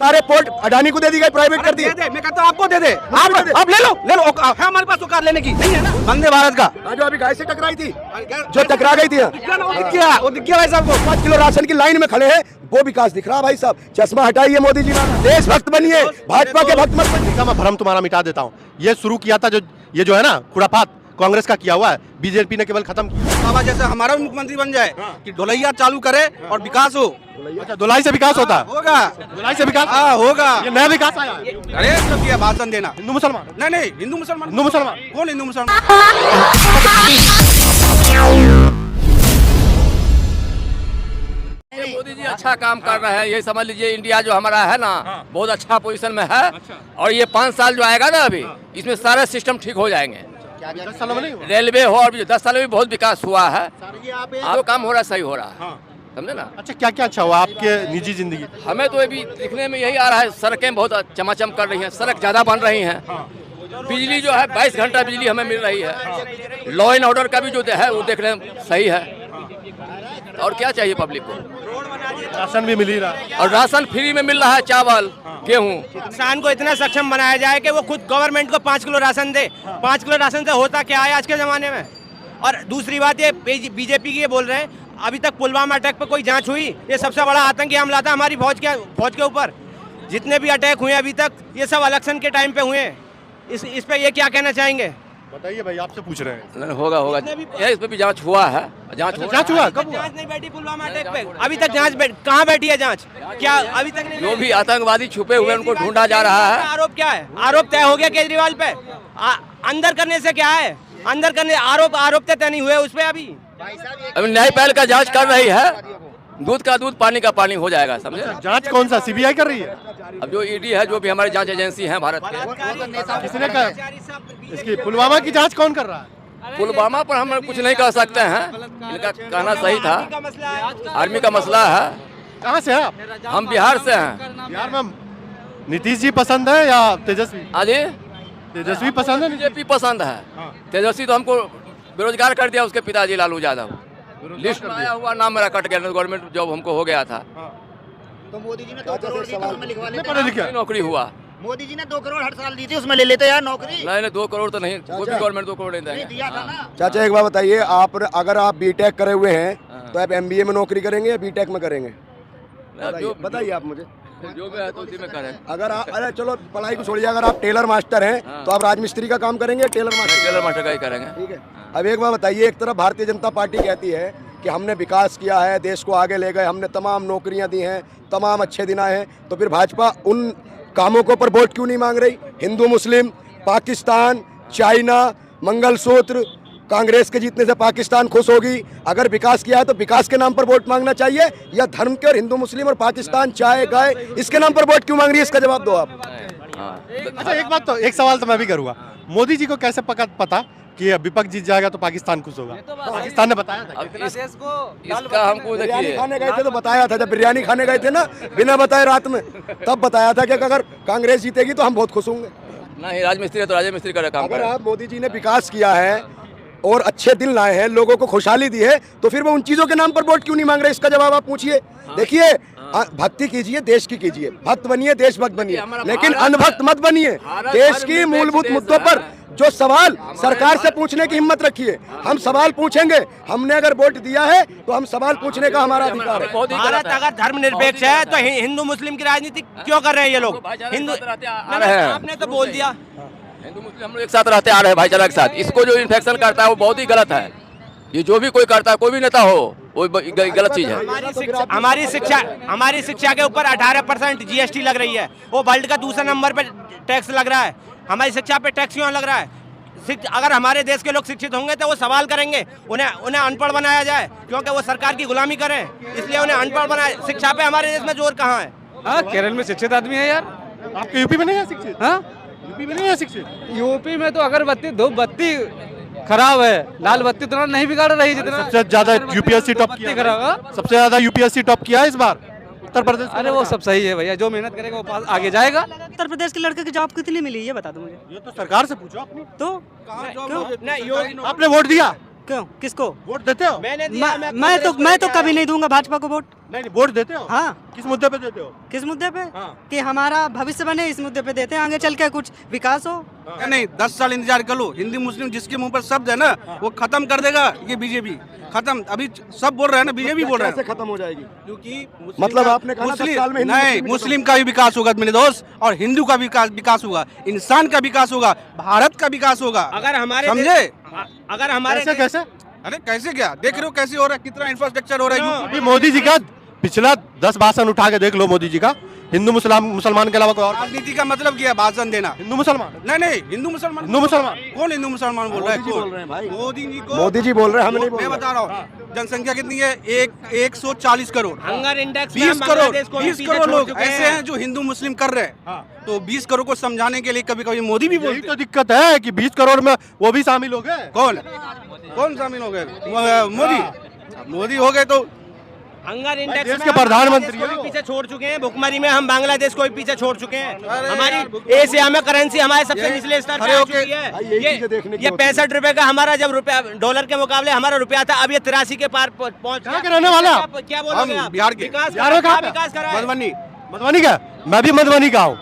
सारे पोर्ट अडानी को दे दी गई, प्राइवेट कर दिए। मैं कहता हूँ आपको दे दे, आप ले लो है हमारे पास कार लेने की नहीं है ना। वंदे भारत का जो अभी गाय से टकराई थी, जो टकरा गई थी, वो दिख गया भाई साहब को। 5 किलो राशन की लाइन में खड़े हैं, वो विकास दिख रहा भाई साहब। चश्मा हटाइए मोदी जी, देशभक्त बनिए, भाजपा के भक्त मत बनिए। मैं भ्रम तुम्हारा मिटा देता हूँ। ये शुरू किया था जो ये जो है ना खुरापात कांग्रेस का किया हुआ है, बीजेपी ने केवल खत्म किया। बाबा जैसे हमारा मुख्यमंत्री बन जाए कि ढोलैया चालू करे और विकास हो। अच्छा, धुलाई से विकास होता है? होगा, धुलाई से विकास होगा। ये नया विकास आया। अरे तो क्या भाषण देना, हिंदू मुसलमान नहीं हिंदू मुसलमान, कौन हिंदू मुसलमान? मोदी जी अच्छा काम कर रहे हैं, ये समझ लीजिए इंडिया जो हमारा है ना बहुत अच्छा पोजीशन में है। और ये 5 साल जो आएगा ना अभी, इसमें सारे सिस्टम ठीक हो जाएंगे। 10 सालों में नहीं हुआ? रेलवे हो और 10 साल में भी बहुत विकास हुआ है, जो काम हो रहा है सही हो रहा है, समझे ना। अच्छा, क्या क्या अच्छा हुआ आपके निजी जिंदगी? हमें तो अभी दिखने में यही आ रहा है, सड़कें बहुत चमाचम कर रही हैं, सड़क ज्यादा बन रही हैं, बिजली जो है 22 घंटा बिजली हमें मिल रही है, लॉ एंड ऑर्डर का भी जो है वो देखने में सही है। और क्या चाहिए पब्लिक को? राशन भी मिल ही रहा है, और राशन फ्री में मिल रहा है, चावल गेहूँ। किसान को इतना सक्षम बनाया जाए कि वो खुद गवर्नमेंट को 5 किलो राशन दे। 5 किलो राशन से होता क्या है आज के ज़माने में? और दूसरी बात ये बीजेपी की ये बोल रहे हैं, अभी तक पुलवामा अटैक पे कोई जांच हुई? ये सबसे बड़ा आतंकी हमला था हमारी फौज के ऊपर। जितने भी अटैक हुए अभी तक, ये सब इलेक्शन के टाइम पे हुए। इस पे ये क्या कहना चाहेंगे? बताइए भाई, आपसे पूछ रहे हैं। होगा इस पे भी जांच हुआ है, जांच हुआ कब हुआ? जांच नहीं बैठी पुलवामा अटैक पे, अभी तक जांच कहाँ बैठी है जांच? क्या अभी तक नहीं? जो भी आतंकवादी छुपे हुए उनको ढूंढा जा रहा है। आरोप क्या है? आरोप तय हो गया केजरीवाल पे। अंदर करने से क्या है? अंदर करने आरोप तय नहीं हुए उस पे अभी न्यायपालिका का जांच कर रही है, दूध का दूध पानी का पानी हो जाएगा, समझे। जांच कौन सा, सीबीआई कर रही है? अब जो ईडी है, जो भी हमारी जांच एजेंसी है भारत की, किसने कहा? इसकी पुलवामा की जांच कौन कर रहा है? पुलवामा पर हम कुछ नहीं कह सकते हैं, इनका कहना सही था। आर्मी का मसला है। कहाँ से है आप? हम बिहार से हैं। बिहार में नीतीश जी पसंद है या तेजस्वी? अजी तेजस्वी पसंद है? बीजेपी पसंद है। तेजस्वी तो हमको बेरोजगार कर दिया उसके पिताजी लालू यादव। लिस्ट में आया हुआ नाम मेरा कट गया, गवर्नमेंट जॉब हमको हो गया था। तो मोदी जी ने 2 करोड़ दी थी, उसमें लिखवा लेते। पढ़े लिखे? नौकरी हुआ। मोदी जी ने 2 करोड़ हर साल दी थी, उसमें ले लेते यार नौकरी। नहीं 2 करोड़ तो नहीं, कोई भी गवर्नमेंट 2 करोड़ नहीं देंगे। दिया था ना। चाचा एक बात बताइए, आप अगर आप बीटेक करे हुए हैं तो आप एमबीए में नौकरी करेंगे या बीटेक में करेंगे? बताइए आप मुझे। जो भी है तो उसी में करें। अगर आप, अरे चलो पढ़ाई को छोड़िए, अगर आप टेलर मास्टर हैं तो आप राजमिस्त्री का काम करेंगे, टेलर मास्टर का ही करेंगे। ठीक है। अब एक बात बताइए, एक तरफ भारतीय जनता पार्टी कहती है कि हमने विकास किया है, देश को आगे ले गए, हमने तमाम नौकरियां दी हैं, तमाम अच्छे दिन आए हैं, तो फिर भाजपा उन कामों के ऊपर वोट क्यों नहीं मांग रही? हिंदू मुस्लिम, पाकिस्तान, चाइना, मंगलसूत्र, कांग्रेस के जीतने से पाकिस्तान खुश होगी। अगर विकास किया है तो विकास के नाम पर वोट मांगना चाहिए, या धर्म के और हिंदू मुस्लिम और पाकिस्तान चाय गाय इसके नाम पर वोट क्यों मांग रही है? इसका जवाब दो आप। अच्छा, एक सवाल तो मैं भी करूंगा। मोदी जी को कैसे पता कि विपक्ष जीत जाएगा तो पाकिस्तान खुश होगा? पाकिस्तान ने बताया था इसका हमको बिरयानी खाने गए थे तो बताया था, जब बिरयानी खाने गए थे ना बिना बताए रात में, तब बताया था कि अगर कांग्रेस जीतेगी तो हम बहुत खुश होंगे। नहीं, राजमिस्त्री है तो राजमिस्त्री का काम। अगर आप मोदी जी ने विकास किया है और अच्छे दिन लाए हैं, लोगों को खुशहाली दी है, तो फिर वो उन चीजों के नाम पर वोट क्यों नहीं मांग रहे? इसका जवाब आप पूछिए। देखिए, भक्ति कीजिए, देश की कीजिए, भक्त बनिए, देशभक्त बनिए, लेकिन अनभक्त मत बनिए। देश की मूलभूत मुद्दों पर जो सवाल सरकार से पूछने की हिम्मत रखिए। हम सवाल पूछेंगे, हमने अगर वोट दिया है तो हम सवाल पूछने का हमारा अधिकार है। भारत अगर धर्मनिरपेक्ष है तो हिंदू मुस्लिम की राजनीति क्यों कर रहे हैं ये लोग? हिंदू आपने तो बोल दिया, हिंदू मुस्लिम हम लोग एक साथ रहते आ रहे हैं भाईचारा के साथ। इसको जो इन्फेक्शन करता है वो बहुत ही गलत है। ये जो भी कोई करता है, कोई भी नेता हो, वो गलत चीज है। हमारी शिक्षा के ऊपर 18% जीएसटी लग रही है, वो वर्ल्ड का दूसरा नंबर पे टैक्स लग रहा है। हमारी शिक्षा पे टैक्स क्यों लग रहा है? अगर हमारे देश के लोग शिक्षित होंगे तो वो सवाल करेंगे, उन्हें अनपढ़ बनाया जाए क्योंकि वो सरकार की गुलामी करें, इसलिए उन्हें अनपढ़ बनाए। शिक्षा पे हमारे देश में जोर कहाँ है? हाँ, केरल में शिक्षित आदमी है यार। आपके यूपी में नहीं है शिक्षित? हाँ, यूपी में नहीं है शिक्षित? यूपी में तो अगरबत्ती धूप बत्ती खराब है, लाल बत्ती तो नहीं बिगाड़ रही जितना। सबसे ज्यादा यूपीएससी टॉप किया, सबसे ज्यादा यूपीएससी टॉप किया है इस बार उत्तर प्रदेश। अरे वो सब सही है भैया, जो मेहनत करेगा वो आगे जाएगा। उत्तर प्रदेश के लड़के की जॉब कितनी मिली ये बता दो मुझे। ये तो सरकार से पूछो अपनी। तो आपने वोट दिया? क्यों, किसको? वोट देते हो? मैं तो कभी नहीं दूंगा भाजपा को वोट। नहीं वोट देते हो? हाँ। किस मुद्दे पे देते हो? किस मुद्दे पे? हाँ। कि हमारा भविष्य बने, इस मुद्दे पे देते हैं, आगे चल के कुछ विकास हो। नहीं 10 साल इंतजार कर लो, हिंदू मुस्लिम जिसके मुंह पर शब्द है ना वो खत्म कर देगा ये बीजेपी। खत्म, अभी सब बोल रहे हैं ना, बीजेपी बोल रहे हैं कैसे खत्म हो जाएगी? क्योंकि मतलब आपने कहा ना 10 साल में हिंदू नहीं, मुस्लिम मुस्लिम का भी विकास होगा मेरे दोस्त, और हिंदू का विकास होगा, इंसान का विकास होगा, भारत का विकास होगा। अगर हमारे समझे? अगर हमारे कैसे कैसे? अरे कैसे क्या देख रहे हो, कैसे हो रहा है, कितना इंफ्रास्ट्रक्चर हो रहा है। अभी मोदी जी का पिछला 10 भाषण उठा के देख लो मोदी जी का, हिंदू मुसलमान के अलावा कोई और? राजनीति का मतलब क्या है भाषण देना? हिंदू मुसलमान? नहीं हिंदू मुसलमान। हिंदू मुसलमान कौन हिंदू मुसलमान बोल रहा है? मोदी जी बोल रहे हैं भाई। मोदी जी को, मोदी जी बोल रहे हैं, हम नहीं बोल मैं रहे। बता रहा हूँ जनसंख्या कितनी है, 140 करोड़। हंगर इंडेक्स 20 करोड़ लोग ऐसे हैं जो हिंदू मुस्लिम कर रहे हैं। तो 20 करोड़ को समझाने के लिए कभी कभी मोदी भी यही बोलते तो दिक्कत है कि 20 करोड़ में वो भी शामिल हो गए। कौन शामिल हो गए? मोदी हो गए तो हंगर इंडेक्स देश में के हम प्रधानमंत्री बांग्लादेश को हो। भी पीछे छोड़ चुके हैं, भुखमरी में हम बांग्लादेश को भी पीछे छोड़ चुके हैं। हमारी एशिया में करेंसी हमारे सबसे निचले स्तर पे आ चुकी यही है। चीजें देखने की ये होती हैं। 65 रुपए का हमारा जब रुपया डॉलर के मुकाबले हमारा रुपया था, अब ये 83 के पार पहुंच कहाँ के रहने वाले आप? क्या बोलोगे हम आप? बिहार के। विकास बिहार में कहाँ पे? विकास करा है? मधुबनी का? मैं भी मधुबनी का हूँ।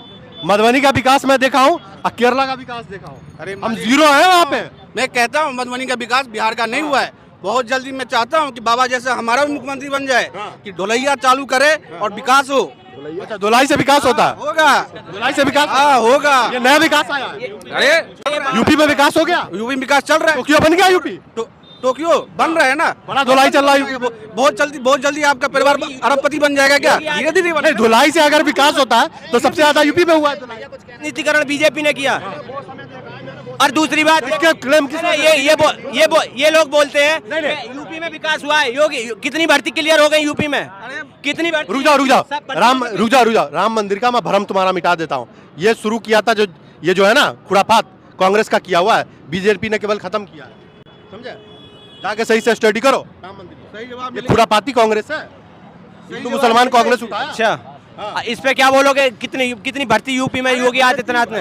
मधुबनी का विकास मैं देखा हूँ और केरला का विकास देखा हूँ। अरे हम जीरो है वहाँ पे। मैं कहता हूँ मधुबनी का विकास बिहार का नहीं हुआ है। बहुत जल्दी मैं चाहता हूँ कि बाबा जैसा हमारा भी मुख्यमंत्री बन जाए, कि ढोलैया चालू करे और विकास हो। अच्छा धुलाई से विकास होता है? होगा, धुलाई से विकास? हाँ होगा। ये नया विकास आया है। अरे यूपी में विकास हो गया? यूपी में विकास चल रहा है। टोक्यो बन गया यूपी? टोक्यो बन रहा है ना, बड़ा धुलाई चल रहा है यूपी। बहुत जल्दी आपका परिवार अरबपति बन जाएगा। क्या धीरे धीरे नहीं धुलाई से अगर विकास होता है तो सबसे ज्यादा यूपी में हुआ है धुलाई। नीतिकरण बीजेपी ने किया। और दूसरी बात इसके क्लेम किसने? ये लोग बोलते हैं यूपी में विकास हुआ है। योगी कितनी भर्ती क्लियर हो गई यूपी में? कितनी भर्ती? रुक जाओ राम मंदिर का मैं भ्रम तुम्हारा मिटा देता हूँ। ये शुरू किया था ये जो है ना खुरापात, कांग्रेस का किया हुआ है, बीजेपी ने केवल खत्म किया है। समझे? जाके सही से स्टडी करो। राम मंदिर ये खुरापाती कांग्रेस है, हिंदू मुसलमान कांग्रेस उठाया। अच्छा इस पे क्या बोलोगे? कितनी भर्ती यूपी में योगी आदित्यनाथ ने?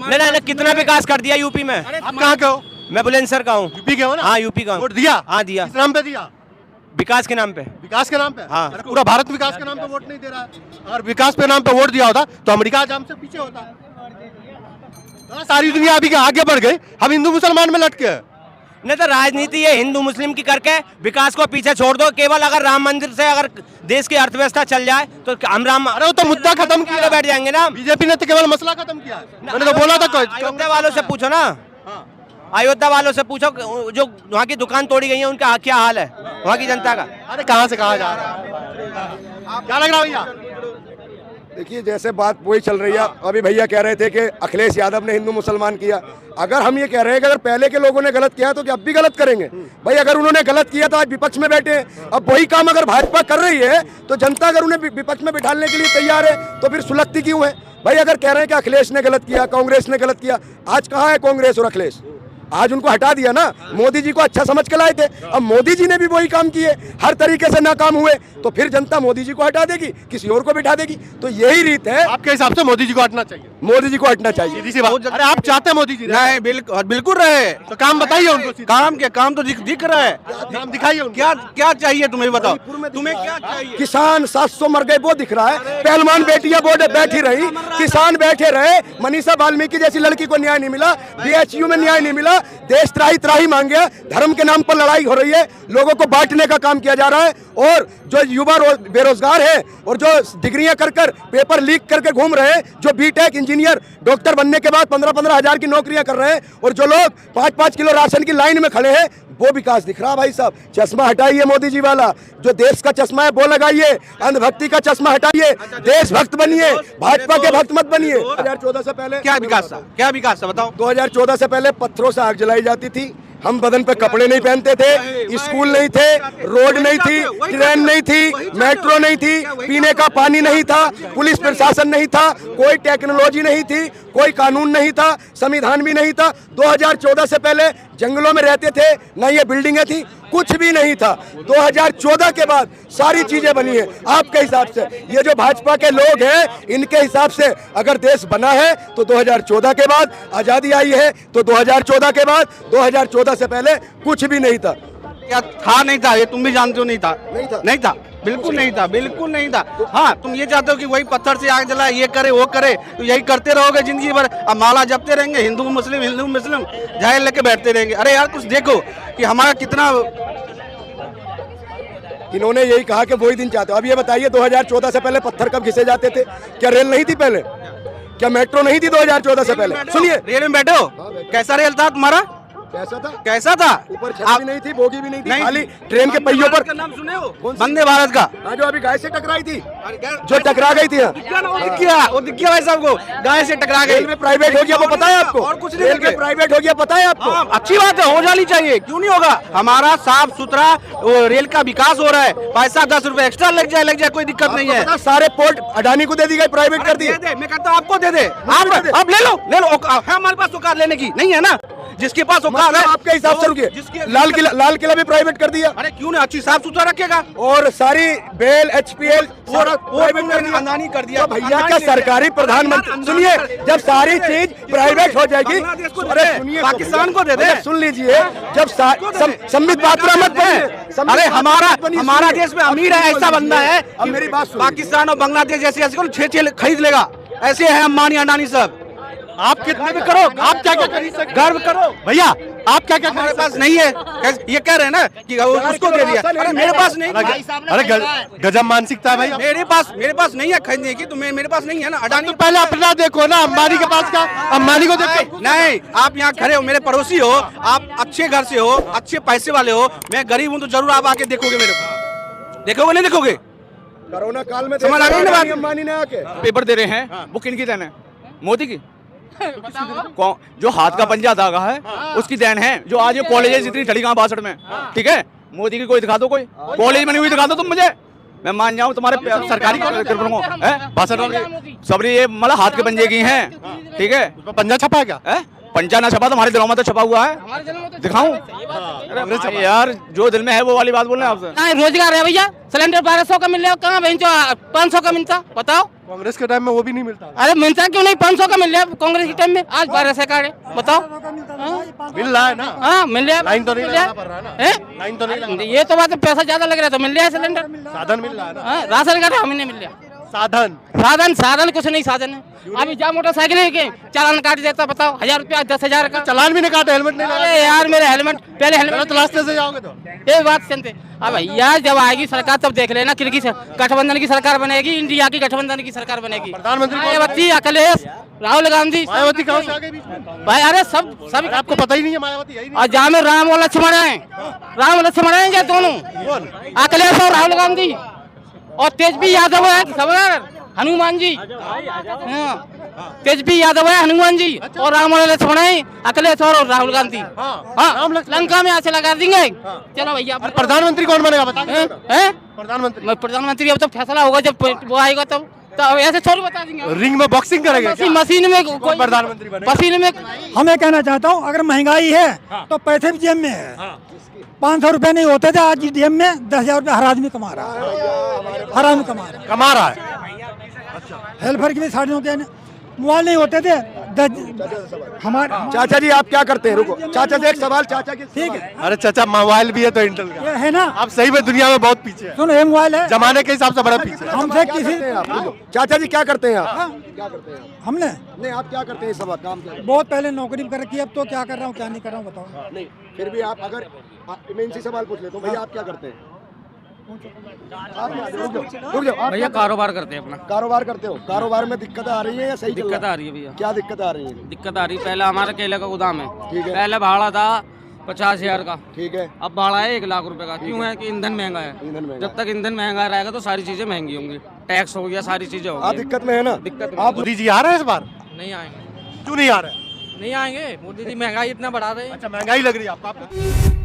नहीं कितना विकास कर दिया यूपी में? आप कहाँ के हो? मैं बुलंदशहर का हूँ। यूपी के हो ना? हाँ यूपी का हूँ। वोट दिया? हाँ दिया। किस नाम पे दिया? विकास के नाम पे। विकास के नाम पे? हाँ। अरे पूरा भारत विकास के नाम पे वोट नहीं दे रहा है। अगर विकास के नाम पे वोट दिया होता तो अमेरिका आज हमसे पीछे होता। सारी दुनिया अभी आगे बढ़ गई, हम हिंदू मुसलमान में लटके हैं। नहीं तो राजनीति ये हिंदू मुस्लिम की करके विकास को पीछे छोड़ दो। केवल अगर राम मंदिर से अगर देश की अर्थव्यवस्था चल जाए तो हम अरे वो तो मुद्दा खत्म किया, बैठ जाएंगे ना। बीजेपी ने तो केवल मसला खत्म किया है। मैंने तो बोला था अयोध्या वालों से पूछो ना, अयोध्या वालों से पूछो जो वहाँ की दुकान तोड़ी गई है उनका क्या हाल है वहाँ की जनता का। अरे कहाँ से कहाँ जा रहा है? क्या लग रहा है भैया? देखिए जैसे बात वही चल रही है। अभी भैया कह रहे थे कि अखिलेश यादव ने हिंदू मुसलमान किया। अगर हम ये कह रहे हैं कि अगर पहले के लोगों ने गलत किया तो क्या अब भी गलत करेंगे? भाई अगर उन्होंने गलत किया तो आज विपक्ष में बैठे हैं। अब वही काम अगर भाजपा कर रही है तो जनता अगर उन्हें विपक्ष में बिठाने के लिए तैयार है तो फिर सुलगती क्यों है? भाई अगर कह रहे हैं कि अखिलेश ने गलत किया, कांग्रेस ने गलत किया, आज कहाँ है कांग्रेस और अखिलेश? आज उनको हटा दिया ना। मोदी जी को अच्छा समझ के लाए थे, अब मोदी जी ने भी वही काम किए, हर तरीके से नाकाम हुए, तो फिर जनता मोदी जी को हटा देगी, किसी और को बिठा देगी। तो यही रीत है। आपके हिसाब से मोदी जी को हटना चाहिए? मोदी जी को हटना चाहिए। सीधी सी बात। अरे आप चाहते हैं मोदी जी नहीं बिल्कुल रहे तो काम बताइए उनको। काम तो दिख रहा है। काम दिखाइए उनको। क्या चाहिए तुम्हें बताओ, तुम्हें क्या चाहिए? किसान 700 मर गए वो दिख रहा है, पहलवान बेटियां बोर्ड बैठी रही, किसान बैठे रहे, मनीषा वाल्मीकि जैसी लड़की को न्याय नहीं मिला, बीएचयू में न्याय नहीं मिला, देश त्राही मांग गया, धर्म के नाम पर लड़ाई हो रही है, लोगों को बांटने का काम किया जा रहा है। और जो युवा बेरोजगार है और जो डिग्रियां कर पेपर लीक करके घूम रहे हैं, जो बीटेक इंजीनियर डॉक्टर बनने के बाद 15-15 हजार की नौकरियां कर रहे हैं, और जो लोग 5-5 किलो राशन की लाइन में खड़े हैं, वो विकास दिख रहा। भाई साहब चश्मा हटाइए मोदी जी वाला, जो देश का चश्मा है वो लगाइए, अंधभक्ति का चश्मा हटाइए, देशभक्त बनिए, भाजपा के भक्त मत बनिए। 2014 से पहले क्या विकास था बताओ? 2014 से पहले पत्थरों से आग जलाई जाती थी, हम बदन पे कपड़े नहीं पहनते थे, स्कूल नहीं थे, रोड नहीं थी, ट्रेन नहीं थी, मेट्रो नहीं थी, पीने का पानी नहीं था, पुलिस प्रशासन नहीं था, कोई टेक्नोलॉजी नहीं थी, कोई कानून नहीं था, संविधान भी नहीं था। 2014 से पहले जंगलों में रहते थे, ना ये बिल्डिंगें थी, कुछ भी नहीं था। 2014 के बाद सारी चीजें बनी है। आपके हिसाब से ये जो भाजपा के लोग हैं, इनके हिसाब से अगर देश बना है तो 2014 के बाद, आजादी आई है तो 2014 के बाद, 2014 से पहले कुछ भी नहीं था। क्या था? नहीं था, ये तुम भी जानते हो। नहीं था, नहीं था। नहीं था, बिल्कुल नहीं था, बिल्कुल नहीं था। हाँ, तुम ये चाहते हो कि वही पत्थर से आग जलाए, ये करे वो करे, तो यही करते रहोगे जिंदगी भर। अब माला जपते रहेंगे, हिंदू मुस्लिम झायल लेके बैठते रहेंगे। अरे यार कुछ देखो कि हमारा कितना। इन्होंने यही कहा कि वही दिन चाहते हो। अब ये बताइए 2014 से पहले पत्थर कब घिसे जाते थे? क्या रेल नहीं थी पहले? क्या मेट्रो नहीं थी 2014 से पहले? सुनिए, रेल में बैठे हो, कैसा रेल था तुम्हारा? कैसा था? कैसा था? ऊपर छत भी नहीं थी, बोगी भी नहीं थी, खाली ट्रेन के पहियों पर। का नाम सुने हो? वंदे भारत का। हाँ, जो अभी गाय से टकराई थी, जो टकरा गई थी। वो दिख गया भाई साहब को, गाय से टकरा गई। रेल में प्राइवेट हो गया, वो पता है आपको? और कुछ नहीं, रेल में प्राइवेट हो गया, पता है आपको? अच्छी बात है, हो जानी चाहिए, क्यों नहीं होगा। हमारा साफ सुथरा रेल का विकास हो रहा है। पैसा 10 रुपए एक्स्ट्रा लग जाए, कोई दिक्कत नहीं है। सारे पोर्ट अडानी को दे दी गई, प्राइवेट कर दिए। मैं कहता हूँ आपको दे दे, आप ले लो। है हमारे पास औकात लेने की नहीं है ना? जिसके पास औकात है। आपके हिसाब से रुकिए, लाल किला भी प्राइवेट कर दिया। अरे क्यों नहीं, अच्छी साफ सुथरा रखेगा। और सारी बेल HPL प्राइवेट कर दिया, अदानी कर दिया। भैया क्या सरकारी प्रधानमंत्री। सुनिए, जब सारी चीज प्राइवेट हो जाएगी, अरे सुनिए, पाकिस्तान को दे दे। सुन लीजिए, जब संबित पात्रा मत बने। अरे हमारा देश में अमीर है, ऐसा बंदा है। अब मेरी बात सुनिए। पाकिस्तान और बांग्लादेश जैसे ऐसे 6 खरीद लेगा, ऐसे है अंबानी अडानी सब। आप कितने में करो, आप क्या क्या खरीद सकते, गर्व करो भैया आप क्या क्या हमारे पास नहीं है। ये कह रहे हैं ना कि उसको दे दिया। अरे मेरे पास नहीं, अरे गजब मानसिकता है भाई। मेरे पास नहीं है खरीदने की, तो मेरे पास नहीं है ना। अडानी तो पहले अपना देखो ना, अंबानी के पास का, अंबानी को देखो। नहीं, आप यहाँ खड़े हो, मेरे पड़ोसी हो, आप अच्छे घर से हो, अच्छे पैसे वाले हो, मैं गरीब हूँ, तो जरूर आप आके देखोगे मेरे को। देखोगे नहीं देखोगे? कोरोना काल में समझ आ गई ना बात? अंबानी ने आके पेपर दे रहे हैं, वो किनकी देन है? मोदी की। जो हाथ का पंजा धागा है उसकी देन है। जो आज ये कॉलेज इतनी चली कहाँ 62 में, ठीक है? मोदी की कोई दिखा दो, कोई कॉलेज में नहीं हुई दिखा दो तुम मुझे, मैं मान जाऊँ तुम्हारे सरकारी सबरी ये मतलब हाथ के पंजे की हैं, ठीक है? पंजा छपा है क्या? पंजा ना छपा, तुम्हारे दिलों में तो छपा हुआ है, दिखाऊं? अरे यार जो दिल में है वो वाली बात बोल रहे हैं आपसे। रोजगार है भैया, सिलेंडर 1200 का मिल रहा है, कहाँ 500 का मिलता, बताओ। कांग्रेस के टाइम में वो भी नहीं मिलता। अरे मिलता क्यों नहीं? 500 का मिल रहा है कांग्रेस के टाइम में, आज 1200 का है, बताओ। मिल रहा है ना? हाँ मिल रहा है। लाइन तो नहीं लगाना पड़ रहा है ना? लाइन तो नहीं लगाना। ये तो बात है, पैसा ज्यादा लग रहा है तो मिल रहा है सिलेंडर। साधन मिल रहा है ना? राशन कार्ड हमें नहीं मिल रहा। साधन कुछ नहीं, साधन है। अभी जा मोटरसाइकिल के चालान काट देता, बताओ 1000 रुपया 10,000 का चालान भी नहीं काटा, हेलमेट नहीं लगा। अरे यार मेरे हेलमेट पहले हेलमेट तो रास्ते से जाओगे तो ये बात सुनते। अब भैया जब आएगी सरकार तब देख लेना, किसकी गठबंधन की सरकार बनेगी, इंडिया की गठबंधन की सरकार बनेगी। प्रधानमंत्री मायावती, अखिलेश, राहुल गांधी, मायावती कहाँ से आ गई बीच में? भाई अरे सब आपको पता ही नहीं है मायावती है ही नहीं। और जहाँ में राम और लक्ष्मण है, राम और लक्ष्मण है क्या दोनों? अखिलेश और राहुल गांधी और तेजस्वी यादव है, खबर हनुमान जी। तेजस्वी यादव है, हनुमान जी और राम और लक्ष्मण है, अखिलेश और राहुल गांधी। हाँ लंका में ऐसे लगा देंगे। चलो भैया प्रधानमंत्री कौन बनेगा बता? प्रधानमंत्री अब तो फैसला होगा जब वो आएगा तब, तो ऐसे थोड़ी बता देंगे। रिंग में बॉक्सिंग करेंगे मशीन में कोई प्रधानमंत्री बनेगा? मशीन में। हमें कहना चाहता हूँ, अगर महंगाई है तो पैसे भी जेब में है। 500 रुपए नहीं होते थे, आज जेब में 10,000 रुपए हर आदमी कमा रहा है, हर आदमी कमा रहा है। हेल्पर की भी साड़ियों के मोबाइल नहीं होते थे हमारे। चाचा जी आप क्या करते हैं? रुको चाचा जी, एक सवाल चाचा की। ठीक है, अरे चाचा मोबाइल भी है तो इंटेल का ये है ना। आप सही में दुनिया में बहुत पीछे है, सुनो ये मोबाइल है, जमाने के हिसाब से बड़ा पीछे है। हमसे किसी चाचा जी क्या करते हैं आप? क्या करते हैं? हमने नहीं, आप क्या करते हैं? सब काम क्या? बहुत पहले नौकरी कर रखी है, अब तो क्या कर रहा हूँ क्या नहीं कर रहा हूँ बताओ। नहीं, फिर भी आप अगर मैं इनसे सवाल पूछ लेता हूँ, भैया आप क्या करते हैं? रुक जाओ। भैया कारोबार करते हैं अपना। कारोबार करते हो? कारोबार में दिक्कत आ रही है या सही? दिक्कत आ रही है भैया। क्या दिक्कत आ रही है? दिक्कत आ रही है, पहले हमारा केले का गोदाम है, ठीक है। पहले भाड़ा था 50,000 का, ठीक है। अब भाड़ा है 1 लाख रुपए का। क्यों है कि ईंधन महंगा है, ईंधन महंगा। जब तक ईंधन महंगा रहेगा तो सारी चीजें महंगी होंगी, टैक्स हो गया, सारी चीजें आप होंगी। दिक्कत में है ना? दिक्कत आप मोदी जी आ रहे हैं इस बार? नहीं आएंगे, क्यों नहीं आ रहे? नहीं आएंगे, मोदी जी महंगाई इतना बढ़ा रहे हैं। अच्छा महंगाई लग रही है आपको?